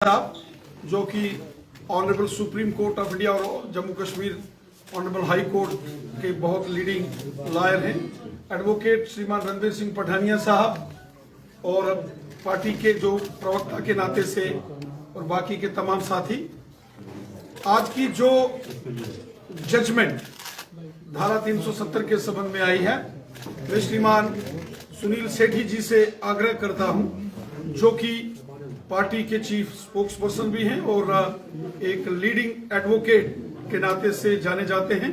साहब जो कि honourable supreme court of India और Jammu Kashmir honourable high court के बहुत लीडिंग लॉयर हैं, एडवोकेट श्रीमान रणबीर सिंह पठानिया साहब और पार्टी के जो प्रवक्ता के नाते से और बाकी के तमाम साथी, आज की जो जजमेंट धारा 370 के संबंध में आई है, मैं श्रीमान सुनील सेठी जी से आग्रह करता हूं जो कि पार्टी के चीफ स्पोक्स पर्सन भी हैं और एक लीडिंग एडवोकेट के नाते से जाने जाते हैं,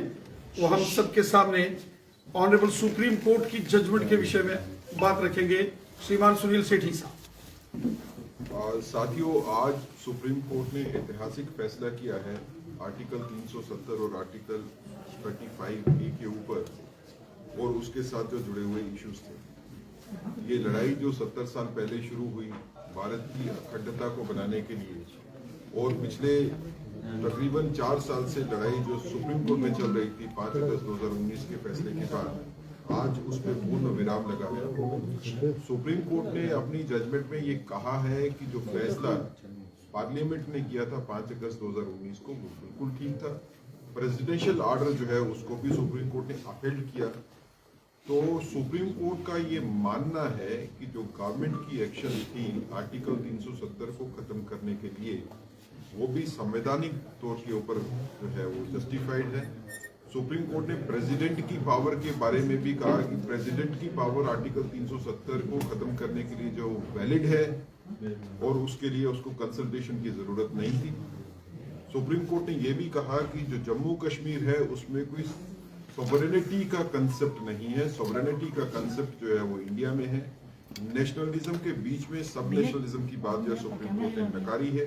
वो हम सबके सामने ऑनरेबल सुप्रीम कोर्ट की जजमेंट के विषय में बात रखेंगे। श्रीमान सुनील सेठी साहब। साथियों, आज सुप्रीम कोर्ट ने ऐतिहासिक फैसला किया है आर्टिकल 370 और आर्टिकल 35A के ऊपर और उसके साथ जो जुड़े हुए इश्यूज थे। ये लड़ाई जो 70 साल पहले शुरू हुई भारत की अखंडता को बनाने के लिए और पिछले तकरीबन 4 साल से लड़ाई जो सुप्रीम कोर्ट में चल रही थी 5 अगस्त 2019 के फैसले के बाद, आज उसमें पूर्ण विराम लगा है। सुप्रीम कोर्ट ने अपनी जजमेंट में ये कहा है कि जो फैसला पार्लियामेंट ने किया था 5 अगस्त 2019 को बिल्कुल ठीक था। प्रेसिडेंशियल ऑर्डर जो है उसको भी सुप्रीम कोर्ट ने अपील किया। तो सुप्रीम कोर्ट का ये मानना है कि जो गवर्नमेंट की एक्शन थी आर्टिकल 370 को खत्म करने के लिए, वो भी संवैधानिक तौर के ऊपर जो है वो जस्टिफाइड है। सुप्रीम कोर्ट ने प्रेसिडेंट की पावर के बारे में भी कहा कि प्रेसिडेंट की पावर आर्टिकल 370 को खत्म करने के लिए जो वैलिड है और उसके लिए उसको कंसल्टेशन की जरूरत नहीं थी। सुप्रीम कोर्ट ने यह भी कहा कि जो जम्मू कश्मीर है उसमें कोई सॉवरेनिटी का कंसेप्ट नहीं है। सॉवरेनिटी का कंसेप्ट जो है वो इंडिया में है। नेशनलिज्म के बीच में सब नेशनलिज्म की बात जो सुप्रीम कोर्ट ने नकारी है।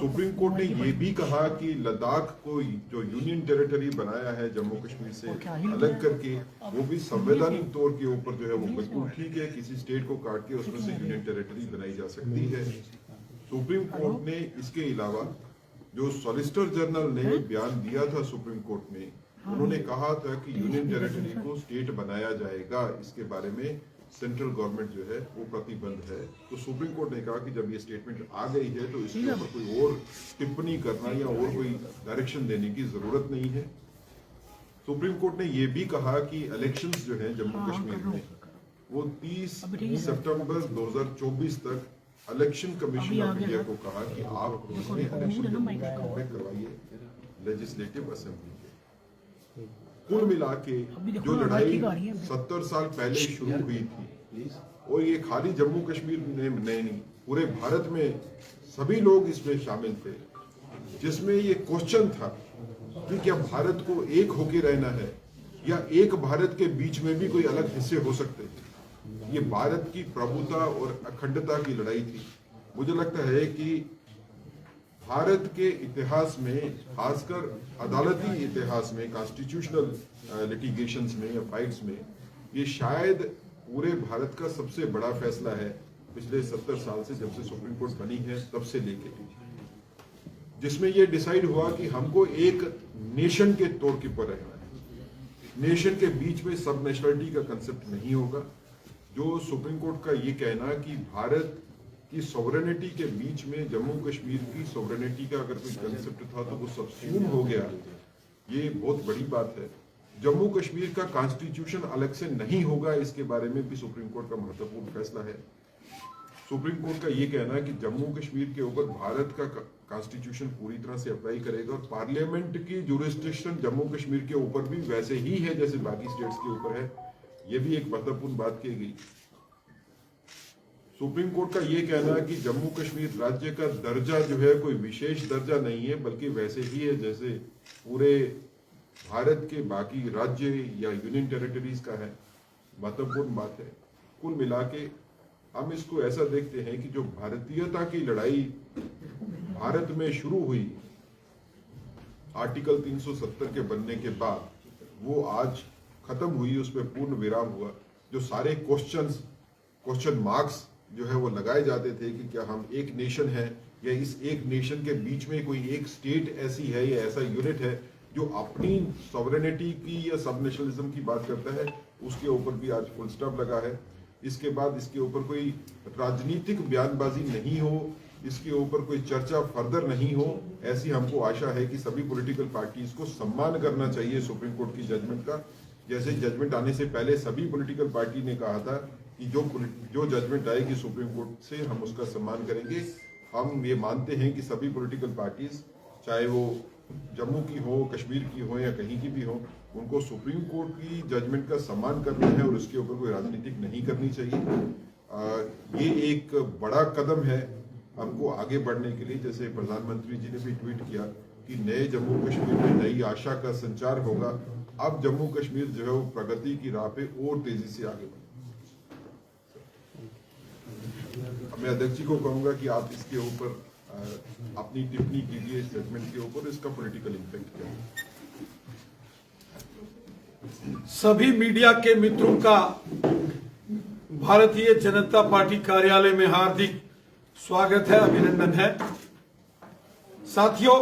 सुप्रीम कोर्ट ने यह भी कहा कि लद्दाख को जो यूनियन टेरिटरी बनाया है जम्मू कश्मीर से अलग करके, वो भी संवैधानिक तौर के ऊपर जो है वो बिल्कुल ठीक है। किसी स्टेट को काट के उसमें से यूनियन टेरिटरी बनाई जा सकती है। सुप्रीम कोर्ट ने इसके अलावा जो सॉलिसिटर जनरल ने बयान दिया था सुप्रीम कोर्ट में, उन्होंने कहा था कि यूनियन टेरिटरी को स्टेट बनाया जाएगा, इसके बारे में सेंट्रल गवर्नमेंट जो है वो प्रतिबद्ध है। तो सुप्रीम कोर्ट ने कहा कि जब ये स्टेटमेंट आ गई है तो इसके ऊपर कोई और टिप्पणी करना या और कोई डायरेक्शन देने की जरूरत नहीं है। सुप्रीम कोर्ट ने ये भी कहा कि इलेक्शंस जो है जम्मू कश्मीर में वो 30 सितंबर 2024 तक इलेक्शन कमीशन ऑफ इंडिया को कहा कि आप इसमें इलेक्शन जम्मू कश्मीर में करवाइए लेजिस्लेटिव असेंबली। कुल मिला के जो लड़ाई 70 साल पहले शुरू हुई थी, और ये खाली जम्मू कश्मीर में नहीं, पूरे भारत में सभी लोग इसमें शामिल थे, जिसमें ये क्वेश्चन था कि क्या भारत को एक होके रहना है या एक भारत के बीच में भी कोई अलग हिस्से हो सकते हैं। ये भारत की प्रभुता और अखंडता की लड़ाई थी। मुझे लगता है कि भारत के इतिहास में, खासकर अदालती इतिहास में, कॉन्स्टिट्यूशनल लिटिगेशंस में या फाइट्स में, ये शायद पूरे भारत का सबसे बड़ा फैसला है पिछले 70 साल से, जब से सुप्रीम कोर्ट बनी है तब से लेके, जिसमें ये डिसाइड हुआ कि हमको एक नेशन के तौर के ऊपर रहना है। नेशन के बीच में सब नेशनलिटी का कंसेप्ट नहीं होगा। जो सुप्रीम कोर्ट का ये कहना कि भारत की सॉवरेनिटी के बीच में जम्मू कश्मीर की सॉवरेनिटी का अगर कोई कंसेप्ट था तो वो सबस्यूम हो गया, ये बहुत बड़ी बात है। जम्मू कश्मीर का कॉन्स्टिट्यूशन अलग से नहीं होगा, इसके बारे में भी सुप्रीम कोर्ट का महत्वपूर्ण फैसला है। सुप्रीम कोर्ट का ये कहना है कि जम्मू कश्मीर के ऊपर भारत का कॉन्स्टिट्यूशन पूरी तरह से अप्लाई करेगा और पार्लियामेंट की जुरिस्डिक्शन जम्मू कश्मीर के ऊपर भी वैसे ही है जैसे बाकी स्टेट्स के ऊपर है। ये भी एक महत्वपूर्ण बात की गई। सुप्रीम कोर्ट का यह कहना है कि जम्मू कश्मीर राज्य का दर्जा जो है कोई विशेष दर्जा नहीं है, बल्कि वैसे ही है जैसे पूरे भारत के बाकी राज्य या यूनियन टेरिटरीज का है। महत्वपूर्ण बात है। कुल मिला के हम इसको ऐसा देखते हैं कि जो भारतीयता की लड़ाई भारत में शुरू हुई आर्टिकल 370 के बनने के बाद, वो आज खत्म हुई, उसमें पूर्ण विराम हुआ। जो सारे क्वेश्चन मार्क्स जो है वो लगाए जाते थे कि क्या हम एक नेशन है या इस एक नेशन के बीच में कोई एक स्टेट ऐसी है या ऐसा यूनिट है जो अपनी सॉवरेनिटी की या सब नेशनलिज्म की बात करता है, उसके ऊपर भी आज फुल स्टॉप लगा है। इसके बाद इसके ऊपर कोई राजनीतिक बयानबाजी नहीं हो इसके ऊपर कोई चर्चा फर्दर नहीं हो, ऐसी हमको आशा है कि सभी पॉलिटिकल पार्टीज को सम्मान करना चाहिए सुप्रीम कोर्ट की जजमेंट का। जैसे जजमेंट आने से पहले सभी पॉलिटिकल पार्टी ने कहा था कि जो जजमेंट आएगी सुप्रीम कोर्ट से हम उसका सम्मान करेंगे। हम ये मानते हैं कि सभी पॉलिटिकल पार्टीज, चाहे वो जम्मू की हो, कश्मीर की हो या कहीं की भी हो, उनको सुप्रीम कोर्ट की जजमेंट का सम्मान करना है और उसके ऊपर कोई राजनीतिक नहीं करनी चाहिए। ये एक बड़ा कदम है हमको आगे बढ़ने के लिए। जैसे प्रधानमंत्री जी ने भी ट्वीट किया कि नए जम्मू कश्मीर में नई आशा का संचार होगा। अब जम्मू कश्मीर जो है वो प्रगति की राह पे और तेजी से आगे बढ़े। मैं अध्यक्ष जी को कहूंगा कि आप इसके ऊपर अपनी टिप्पणी कीजिए इस जजमेंट के ऊपर, इसका पॉलिटिकल इम्पैक्ट क्या है। सभी मीडिया के मित्रों का भारतीय जनता पार्टी कार्यालय में हार्दिक स्वागत है, अभिनंदन है। साथियों,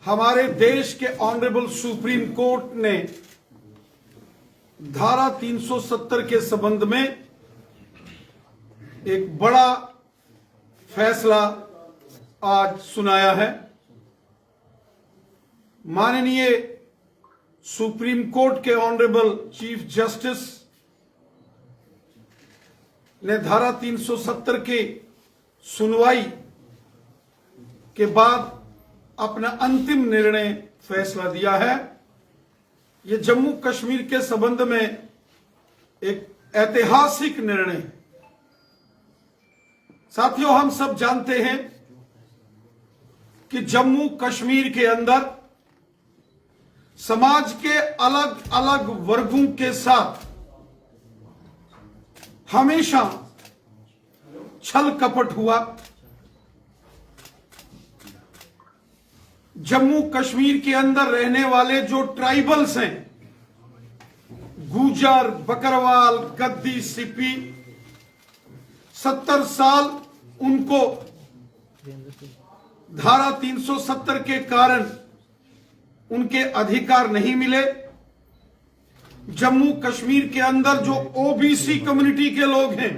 हमारे देश के ऑनरेबल सुप्रीम कोर्ट ने धारा 370 के संबंध में एक बड़ा फैसला आज सुनाया है। माननीय सुप्रीम कोर्ट के ऑनरेबल चीफ जस्टिस ने धारा 370 की सुनवाई के बाद अपना अंतिम निर्णय फैसला दिया है। यह जम्मू कश्मीर के संबंध में एक ऐतिहासिक निर्णय है। साथियों, हम सब जानते हैं कि जम्मू कश्मीर के अंदर समाज के अलग अलग वर्गों के साथ हमेशा छल कपट हुआ। जम्मू कश्मीर के अंदर रहने वाले जो ट्राइबल्स हैं, गुजर, बकरवाल, गद्दी, सिपी, 70 साल उनको धारा 370 के कारण उनके अधिकार नहीं मिले। जम्मू कश्मीर के अंदर जो ओबीसी कम्युनिटी के लोग हैं,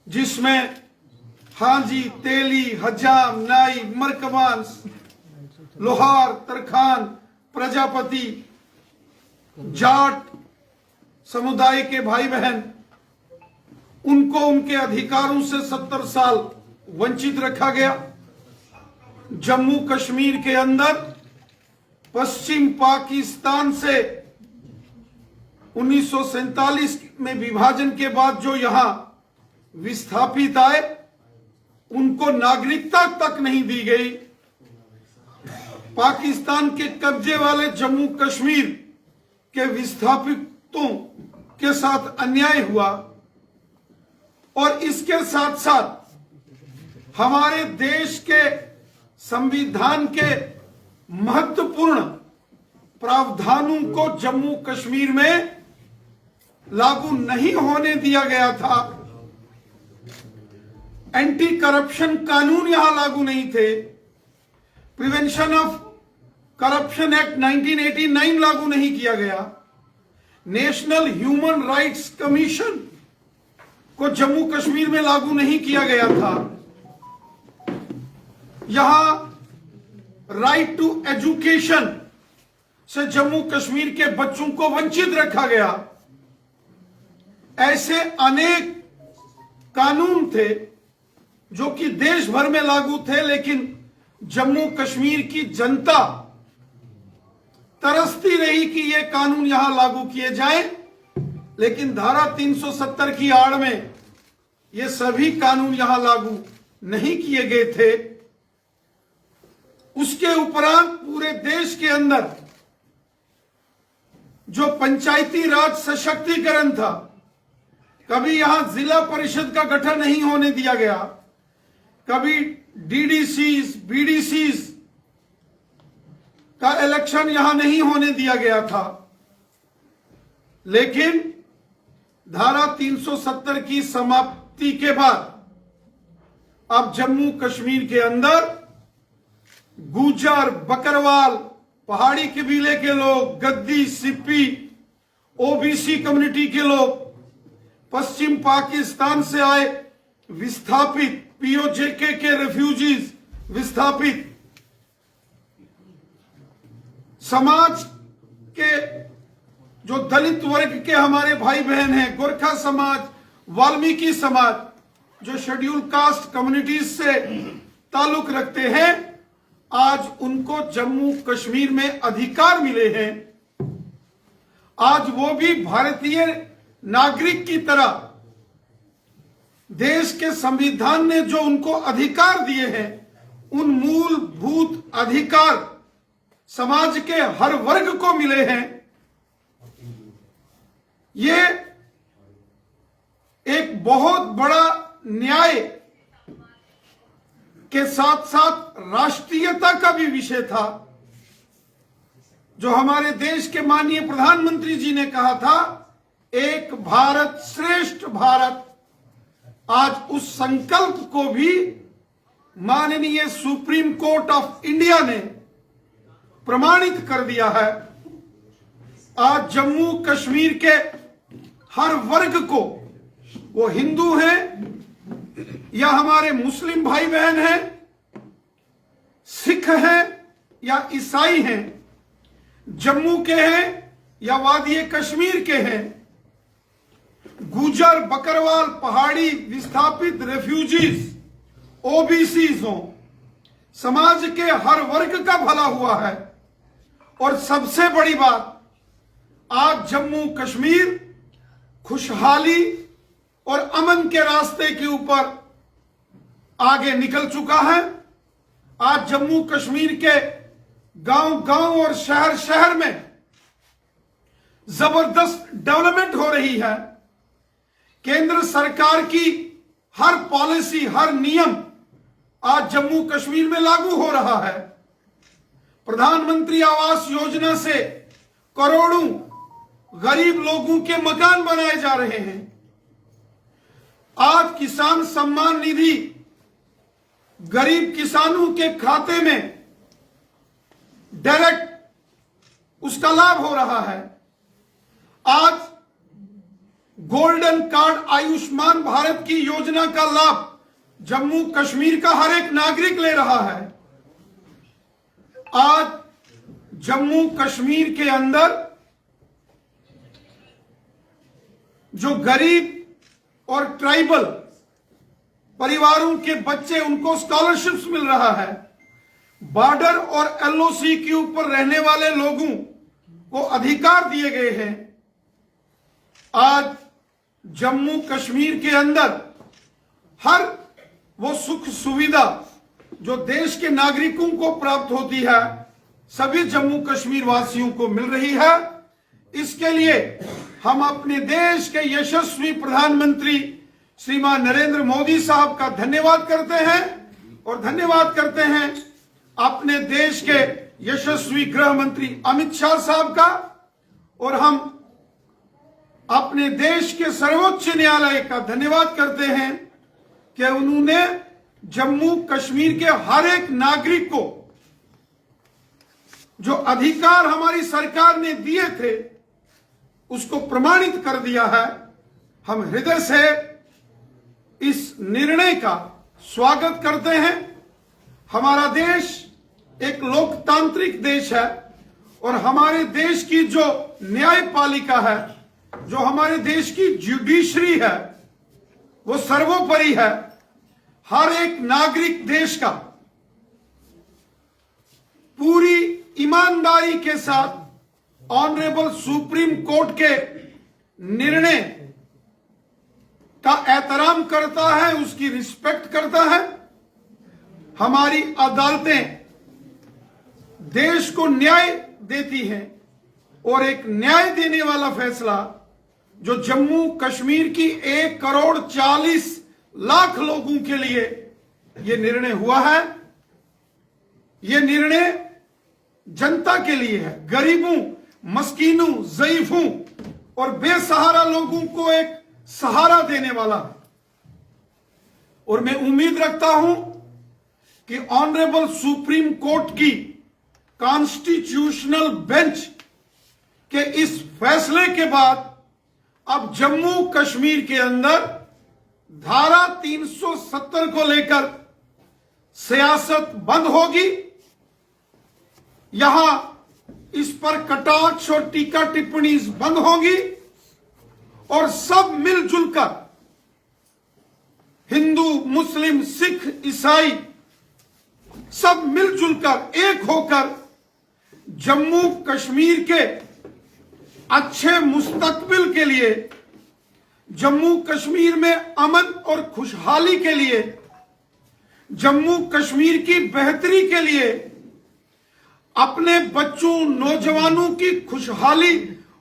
जिसमें हाजी, तेली, हजाम, नाई, मरकबान, लोहार, तरखान, प्रजापति, जाट समुदाय के भाई बहन, उनको उनके अधिकारों से 70 साल वंचित रखा गया। जम्मू कश्मीर के अंदर पश्चिम पाकिस्तान से 1947 में विभाजन के बाद जो यहां विस्थापित आए, उनको नागरिकता तक नहीं दी गई। पाकिस्तान के कब्जे वाले जम्मू कश्मीर के विस्थापितों के साथ अन्याय हुआ और इसके साथ साथ हमारे देश के संविधान के महत्वपूर्ण प्रावधानों को जम्मू कश्मीर में लागू नहीं होने दिया गया था। एंटी करप्शन कानून यहां लागू नहीं थे। प्रिवेंशन ऑफ करप्शन एक्ट 1989 लागू नहीं किया गया। नेशनल ह्यूमन राइट्स कमीशन को जम्मू कश्मीर में लागू नहीं किया गया था। यहां राइट टू एजुकेशन से जम्मू कश्मीर के बच्चों को वंचित रखा गया। ऐसे अनेक कानून थे जो कि देश भर में लागू थे, लेकिन जम्मू कश्मीर की जनता तरसती रही कि ये कानून यहां लागू किए जाएं, लेकिन धारा 370 की आड़ में ये सभी कानून यहां लागू नहीं किए गए थे। उसके उपरांत पूरे देश के अंदर जो पंचायती राज सशक्तिकरण था, कभी यहां जिला परिषद का गठन नहीं होने दिया गया, कभी डीडीसीज, बीडीसीज का इलेक्शन यहां नहीं होने दिया गया था। लेकिन धारा 370 की समाप्ति के बाद अब जम्मू कश्मीर के अंदर गुजर, बकरवाल, पहाड़ी कबीले के लोग, गद्दी, सिप्पी, ओबीसी कम्युनिटी के लोग, पश्चिम पाकिस्तान से आए विस्थापित पीओजेके के रेफ्यूजीज, विस्थापित समाज के जो दलित वर्ग के हमारे भाई बहन हैं, गोरखा समाज, वाल्मीकि समाज, जो शेड्यूल कास्ट कम्युनिटीज से ताल्लुक रखते हैं, आज उनको जम्मू कश्मीर में अधिकार मिले हैं। आज वो भी भारतीय नागरिक की तरह देश के संविधान ने जो उनको अधिकार दिए हैं, उन मूलभूत अधिकार समाज के हर वर्ग को मिले हैं। ये एक बहुत बड़ा न्याय के साथ साथ राष्ट्रीयता का भी विषय था, जो हमारे देश के माननीय प्रधानमंत्री जी ने कहा था, एक भारत श्रेष्ठ भारत। आज उस संकल्प को भी माननीय सुप्रीम कोर्ट ऑफ इंडिया ने प्रमाणित कर दिया है। आज जम्मू कश्मीर के हर वर्ग को, वो हिंदू हैं या हमारे मुस्लिम भाई बहन हैं, सिख हैं या ईसाई हैं, जम्मू के हैं या वादी कश्मीर के हैं, गुजर, बकरवाल, पहाड़ी, विस्थापित, रेफ्यूजीज, ओबीसीज हों, समाज के हर वर्ग का भला हुआ है। और सबसे बड़ी बात, आज जम्मू कश्मीर खुशहाली और अमन के रास्ते के ऊपर आगे निकल चुका है। आज जम्मू कश्मीर के गांव गांव और शहर शहर में जबरदस्त डेवलपमेंट हो रही है। केंद्र सरकार की हर पॉलिसी, हर नियम आज जम्मू कश्मीर में लागू हो रहा है। प्रधानमंत्री आवास योजना से करोड़ों गरीब लोगों के मकान बनाए जा रहे हैं। आज किसान सम्मान निधि गरीब किसानों के खाते में डायरेक्ट उसका लाभ हो रहा है। आज गोल्डन कार्ड आयुष्मान भारत की योजना का लाभ जम्मू कश्मीर का हर एक नागरिक ले रहा है। आज जम्मू कश्मीर के अंदर जो गरीब और ट्राइबल परिवारों के बच्चे, उनको स्कॉलरशिप्स मिल रहा है। बॉर्डर और एलओसी के ऊपर रहने वाले लोगों को अधिकार दिए गए हैं। आज जम्मू कश्मीर के अंदर हर वो सुख सुविधा जो देश के नागरिकों को प्राप्त होती है, सभी जम्मू कश्मीर वासियों को मिल रही है। इसके लिए हम अपने देश के यशस्वी प्रधानमंत्री श्रीमान नरेंद्र मोदी साहब का धन्यवाद करते हैं और धन्यवाद करते हैं अपने देश के यशस्वी गृह मंत्री अमित शाह साहब का। और हम अपने देश के सर्वोच्च न्यायालय का धन्यवाद करते हैं कि उन्होंने जम्मू कश्मीर के हर एक नागरिक को जो अधिकार हमारी सरकार ने दिए थे, उसको प्रमाणित कर दिया है। हम हृदय से इस निर्णय का स्वागत करते हैं। हमारा देश एक लोकतांत्रिक देश है और हमारे देश की जो न्यायपालिका है, जो हमारे देश की जुडिशरी है, वो सर्वोपरि है। हर एक नागरिक देश का पूरी ईमानदारी के साथ ऑनरेबल सुप्रीम कोर्ट के निर्णय का एहतराम करता है, उसकी रिस्पेक्ट करता है। हमारी अदालतें देश को न्याय देती हैं और एक न्याय देने वाला फैसला जो जम्मू कश्मीर की 1,40,00,000 लोगों के लिए यह निर्णय हुआ है, यह निर्णय जनता के लिए है। गरीबों, मस्कीनों, ज़ईफों और बेसहारा लोगों को एक सहारा देने वाला है। और मैं उम्मीद रखता हूं कि ऑनरेबल सुप्रीम कोर्ट की कॉन्स्टिट्यूशनल बेंच के इस फैसले के बाद अब जम्मू कश्मीर के अंदर धारा 370 को लेकर सियासत बंद होगी। यहां इस पर कटाक्ष और टीका टिप्पणी बंद होगी और सब मिलजुल कर, हिंदू, मुस्लिम, सिख, ईसाई, सब मिलजुल कर एक होकर जम्मू कश्मीर के अच्छे मुस्तकबिल के लिए, जम्मू कश्मीर में अमन और खुशहाली के लिए, जम्मू कश्मीर की बेहतरी के लिए, अपने बच्चों, नौजवानों की खुशहाली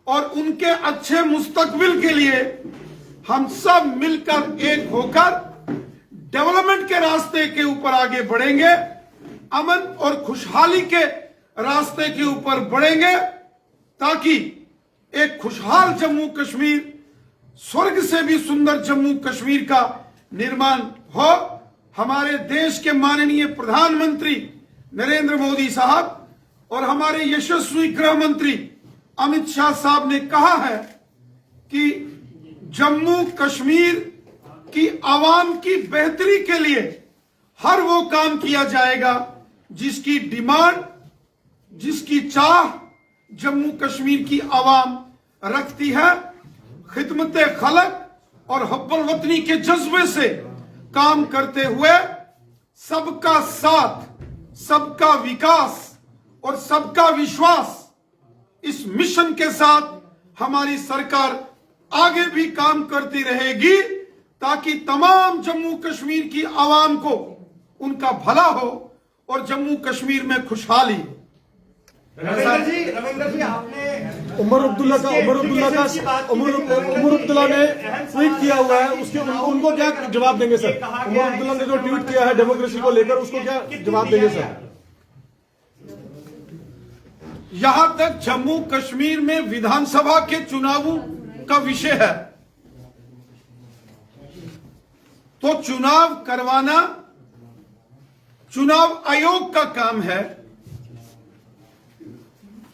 और उनके अच्छे मुस्तकबिल के लिए हम सब मिलकर एक होकर डेवलपमेंट के रास्ते के ऊपर आगे बढ़ेंगे, अमन और खुशहाली के रास्ते के ऊपर बढ़ेंगे, ताकि एक खुशहाल जम्मू कश्मीर, स्वर्ग से भी सुंदर जम्मू कश्मीर का निर्माण हो। हमारे देश के माननीय प्रधानमंत्री नरेंद्र मोदी साहब और हमारे यशस्वी गृह मंत्री अमित शाह साहब ने कहा है कि जम्मू कश्मीर की आवाम की बेहतरी के लिए हर वो काम किया जाएगा जिसकी डिमांड, जिसकी चाह जम्मू कश्मीर की आवाम रखती है। खिदमत खलक और हब्बुल वतनी के जज्बे से काम करते हुए सबका साथ, सबका विकास और सबका विश्वास, इस मिशन के साथ हमारी सरकार आगे भी काम करती रहेगी, ताकि तमाम जम्मू कश्मीर की आवाम को उनका भला हो और जम्मू कश्मीर में खुशहाली हो। रविंद्र जी, आपने उमर अब्दुल्ला ने ट्वीट किया हुआ है, उसके उनको क्या जवाब देंगे सर? उमर अब्दुल्ला ने जो ट्वीट किया है डेमोक्रेसी को लेकर, उसको क्या जवाब देंगे सर? यहां तक जम्मू कश्मीर में विधानसभा के चुनावों का विषय है, तो चुनाव करवाना चुनाव आयोग का काम है।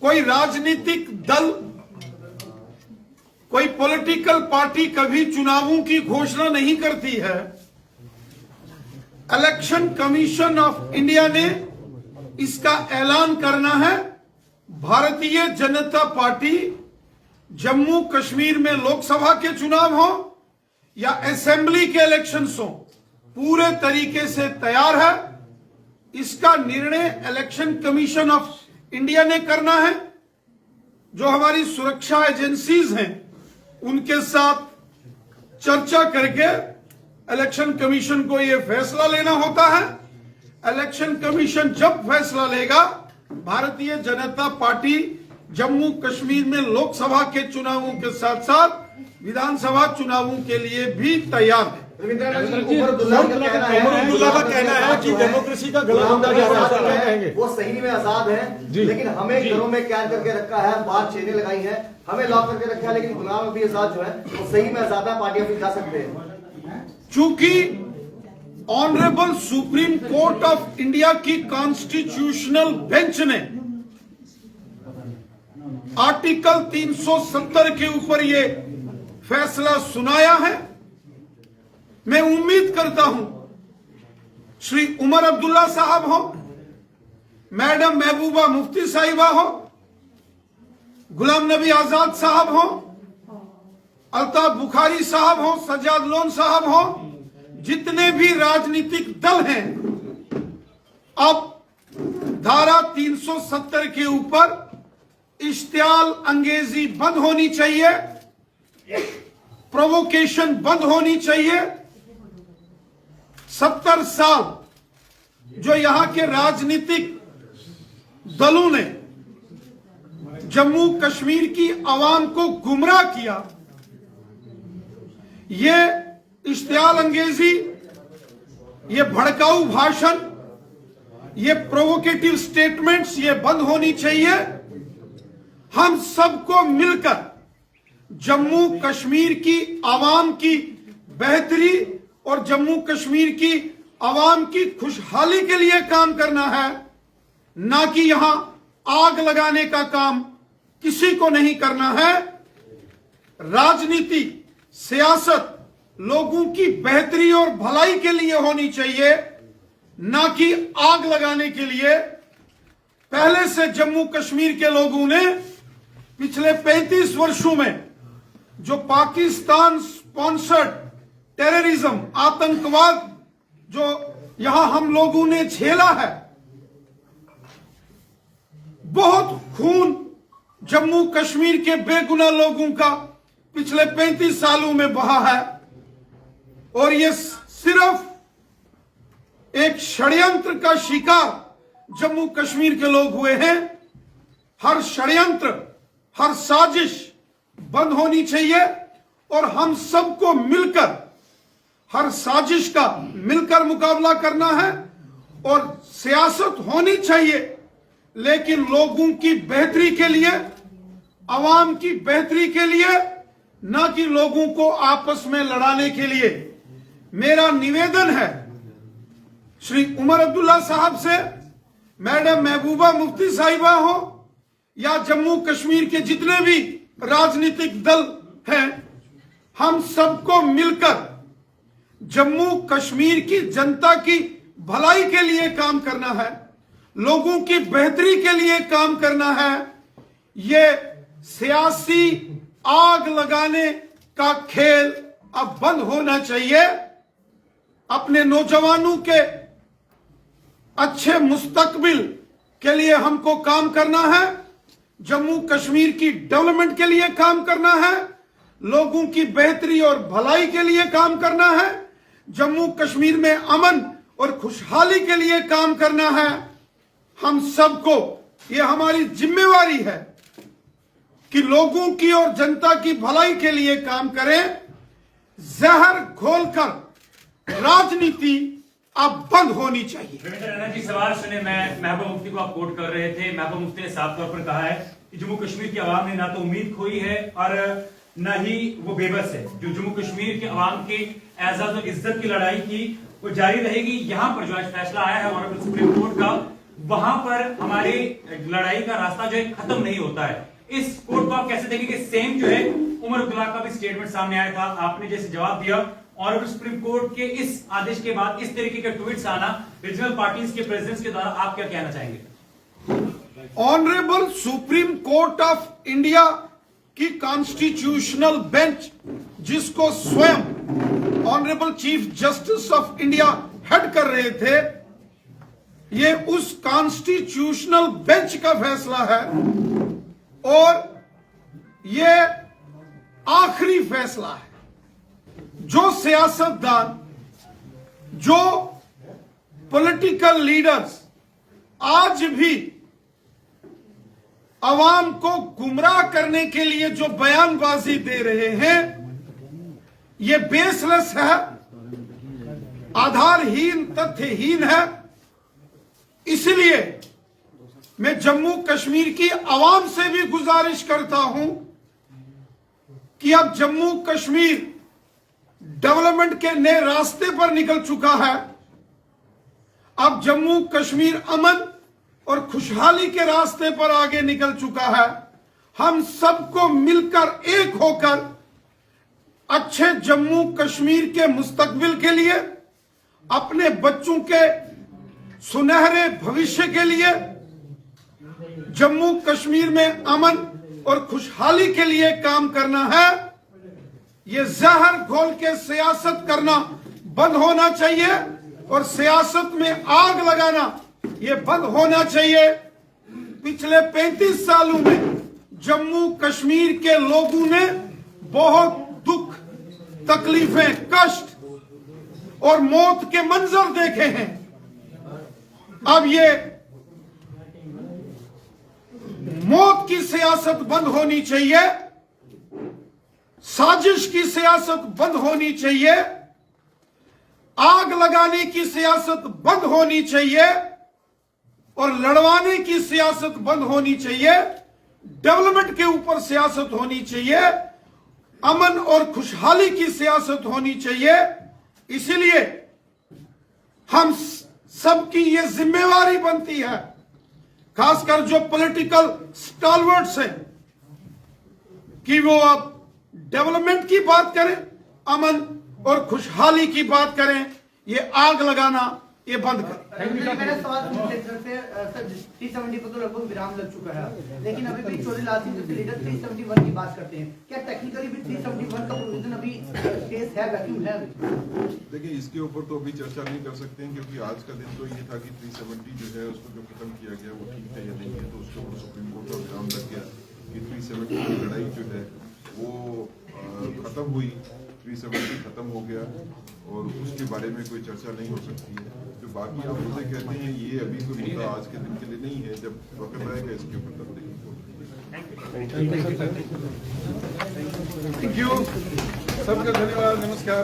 कोई राजनीतिक दल, कोई पॉलिटिकल पार्टी कभी चुनावों की घोषणा नहीं करती है। इलेक्शन कमीशन ऑफ इंडिया ने इसका ऐलान करना है। भारतीय जनता पार्टी जम्मू कश्मीर में लोकसभा के चुनाव हो या असेंबली के इलेक्शंस हो, पूरे तरीके से तैयार है। इसका निर्णय इलेक्शन कमीशन ऑफ इंडिया ने करना है। जो हमारी सुरक्षा एजेंसीज हैं उनके साथ चर्चा करके इलेक्शन कमीशन को यह फैसला लेना होता है। इलेक्शन कमीशन जब फैसला लेगा, भारतीय जनता पार्टी जम्मू कश्मीर में लोकसभा के चुनावों के साथ साथ विधानसभा चुनावों के लिए भी तैयार है। उमर अब्दुल्ला का कहना है कि डेमोक्रेसी का गला बंधा जा रहा है, क्या कहेंगे? वो सही में आजाद है, लेकिन हमें घरों में कैद करके रखा है, बात चेनें लगाई है, हमें लॉक करके रखा है, लेकिन गुलाम अभी आजाद जो है वो सही में आजाद है, पार्टियां भी जा सकते हैं। चूंकि honourable supreme court of India की कॉन्स्टिट्यूशनल बेंच ने आर्टिकल 370 के ऊपर ये फैसला सुनाया है, मैं उम्मीद करता हूं श्री उमर अब्दुल्ला साहब हो, मैडम महबूबा मुफ्ती साहिबा हो, गुलाम नबी आजाद साहब हो, अल्ताफ बुखारी साहब हो, सज्जाद लोन साहब हो, जितने भी राजनीतिक दल हैं, अब धारा 370 के ऊपर इश्तियाल अंगेजी बंद होनी चाहिए, प्रोवोकेशन बंद होनी चाहिए। 70 साल जो यहां के राजनीतिक दलों ने जम्मू कश्मीर की आवाम को गुमराह किया, ये इश्तियाल अंगेजी, ये भड़काऊ भाषण, ये प्रोवोकेटिव स्टेटमेंट्स, ये बंद होनी चाहिए। हम सबको मिलकर जम्मू कश्मीर की आवाम की बेहतरी और जम्मू कश्मीर की आवाम की खुशहाली के लिए काम करना है, ना कि यहां आग लगाने का काम किसी को नहीं करना है। राजनीति, सियासत लोगों की बेहतरी और भलाई के लिए होनी चाहिए, ना कि आग लगाने के लिए। पहले से जम्मू कश्मीर के लोगों ने पिछले 35 वर्षों में जो पाकिस्तान स्पॉन्सर्ड टेररिज्म, आतंकवाद जो यहां हम लोगों ने झेला है, बहुत खून जम्मू कश्मीर के बेगुनाह लोगों का पिछले 35 सालों में बहा है। और ये सिर्फ एक षड्यंत्र का शिकार जम्मू कश्मीर के लोग हुए हैं। हर षड्यंत्र, हर साजिश बंद होनी चाहिए और हम सबको मिलकर हर साजिश का मिलकर मुकाबला करना है। और सियासत होनी चाहिए, लेकिन लोगों की बेहतरी के लिए, अवाम की बेहतरी के लिए, ना कि लोगों को आपस में लड़ाने के लिए। मेरा निवेदन है श्री उमर अब्दुल्ला साहब से, मैडम महबूबा मुफ्ती साहिबा हो या जम्मू कश्मीर के जितने भी राजनीतिक दल हैं, हम सबको मिलकर जम्मू कश्मीर की जनता की भलाई के लिए काम करना है, लोगों की बेहतरी के लिए काम करना है। ये सियासी आग लगाने का खेल अब बंद होना चाहिए। अपने नौजवानों के अच्छे मुस्तकबिल के लिए हमको काम करना है, जम्मू कश्मीर की डेवलपमेंट के लिए काम करना है, लोगों की बेहतरी और भलाई के लिए काम करना है, जम्मू कश्मीर में अमन और खुशहाली के लिए काम करना है। हम सबको ये हमारी जिम्मेवारी है कि लोगों की और जनता की भलाई के लिए काम करें। जहर घोलकर राजनीति अब बंद होनी चाहिए। रविंद्र रैना जी, सवाल सुने। मैं महबूबा मुफ्ती को आप कोट कर रहे थे। महबूबा मुफ्ती ने साफ तौर पर कहा है कि जम्मू कश्मीर की आवाम ने ना तो उम्मीद खोई है और न ही वो बेबस है। जो जम्मू कश्मीर के आवाम की एजाज और इज्जत की लड़ाई की वो जारी रहेगी। यहाँ पर जो आज फैसला आया है ऑनरेबल सुप्रीम कोर्ट का, वहां पर हमारी लड़ाई का रास्ता जो है खत्म नहीं होता है। इस कोर्ट को आप कैसे देखेंगे? सेम जो है उमर अब्दुल्ला का भी स्टेटमेंट सामने आया था, आपने जैसे जवाब दिया। ऑनरेबल सुप्रीम कोर्ट के इस आदेश के बाद इस तरीके के ट्वीट्स आना रीजनल पार्टीज के प्रेसिडेंट्स के द्वारा, आप क्या कहना चाहेंगे? Honourable supreme court of India की कॉन्स्टिट्यूशनल बेंच, जिसको स्वयं honourable chief justice of India head कर रहे थे, ये उस कॉन्स्टिट्यूशनल बेंच का फैसला है और ये आखिरी फैसला है। जो सियासतदान, जो पॉलिटिकल लीडर्स आज भी अवाम को गुमराह करने के लिए जो बयानबाजी दे रहे हैं, ये बेसलेस है, आधारहीन, तथ्यहीन है। इसलिए मैं जम्मू कश्मीर की आवाम से भी गुजारिश करता हूं कि अब जम्मू कश्मीर डेवलपमेंट के नए रास्ते पर निकल चुका है। अब जम्मू कश्मीर अमन और खुशहाली के रास्ते पर आगे निकल चुका है। हम सबको मिलकर एक होकर अच्छे जम्मू कश्मीर के मुस्तकबिल के लिए, अपने बच्चों के सुनहरे भविष्य के लिए, जम्मू कश्मीर में अमन और खुशहाली के लिए काम करना है। ये जहर घोल के सियासत करना बंद होना चाहिए और सियासत में आग लगाना ये बंद होना चाहिए। पिछले 35 सालों में जम्मू कश्मीर के लोगों ने बहुत दुख, तकलीफें, कष्ट और मौत के मंजर देखे हैं। अब ये मौत की सियासत बंद होनी चाहिए, साजिश की सियासत बंद होनी चाहिए, आग लगाने की सियासत बंद होनी चाहिए और लड़वाने की सियासत बंद होनी चाहिए। डेवलपमेंट के ऊपर सियासत होनी चाहिए, अमन और खुशहाली की सियासत होनी चाहिए। इसीलिए हम सबकी ये जिम्मेवारी बनती है, खासकर जो पॉलिटिकल स्टॉलवर्ड्स हैं, कि वो अब डेवलपमेंट की बात करें, अमन और खुशहाली की बात करें, ये आग लगाना ये बंद करें। मेरा सवाल सर 370 पर तो लगभग विराम लग चुका है, लेकिन अभी भी चौधरी लाल सिंह जैसे लीडर 371 की बात करते हैं। क्या टेक्निकली भी 371 का प्रोविजन अभी केस है, वैक्यूम है? देखिए, इसके ऊपर तो अभी चर्चा नहीं कर सकते हैं, क्योंकि आज का दिन तो ये था कि 370 जो है उसको जो खत्म किया गया वो ठीक है या नहीं है, तो उसके ऊपर सुप्रीम कोर्ट का विराम लग गया कि 370 की लड़ाई जो है वो खत्म हुई, 370 खत्म हो गया और उसके बारे में कोई चर्चा नहीं हो सकती है। जो बाकी आप मुद्दे कहते हैं, ये अभी कोई मुद्दा आज के दिन के लिए नहीं है, जब वक्त आएगा इसके ऊपर तब देखेंगे। थैंक यू सबका धन्यवाद, नमस्कार।